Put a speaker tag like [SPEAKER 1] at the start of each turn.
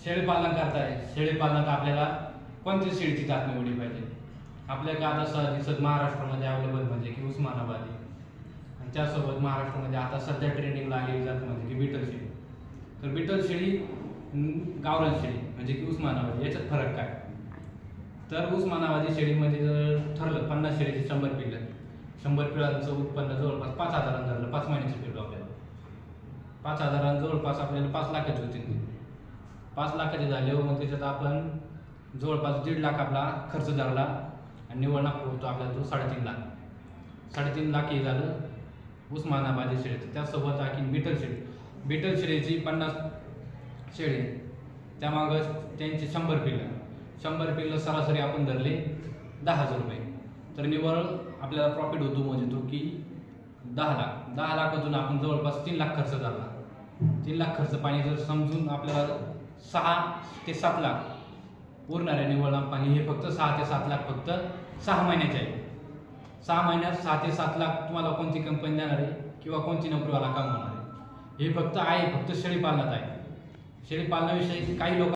[SPEAKER 1] शेळीपालन करताय, शेळीपालनात आपल्याला कोणत्या शेळीची जात निवडली पाहिजे? आपल्याला आता दिसत महाराष्ट्रामध्ये अवेलेबल म्हणजे की उस्मानाबादी, आणि त्यासोबत महाराष्ट्रामध्ये आता सध्या ट्रेंडिंगला आलेली जात म्हणजे की बिटल शेळी. तर बिटल शेळी, गावरान शेळी म्हणजे की उस्मानाबादी, याच्यात फरक काय? तर उस्मानाबादी शेळीमध्ये जर ठरलं 50 शेळीचे 100 पिल्लं, 100 पिल्लांचं उत्पन्न जवळपास 5,000 धरलं, 5 महिन्याचे पिल्लू आपल्याला 5,000 जवळपास आपल्याला 5 लाखाचे होतील. 5 लाखाचे झाले मग त्याच्यात आपण जवळपास 1.5 लाख आपला खर्च धरला आणि निव्वळ नफा होतो आपल्याला तो 3.5 लाख. 3.5 लाख हे झालं उस्मानाबादी शेळीचं. त्यासोबत आणखी बिटल शेळी, बिटल शेळीची 50 शेळी, त्यामागं त्यांची 100 पिल्लं, 100 पिल्लं सरासरी आपण धरले 10,000 रुपये. तर निव्वळ आपल्याला प्रॉफिट होतो म्हणजे तो की 10 लाखातून आपण जवळपास 3 लाख खर्च धरला. 3 लाख खर्च पाणी जर समजून आपल्याला 6 ते 7 लाख उरणाऱ्या निव्वळ पाणी, हे फक्त 6 ते 7 लाख फक्त 6 महिन्याचे आहे. 6 महिन्यात 6 ते 7 लाख तुम्हाला कोणती कंपनी देणार आहे किंवा कोणती नोकरीवाला कमवणार आहे? हे फक्त शेळीपालनात आहे. शेळीपालनाविषयी काही लोक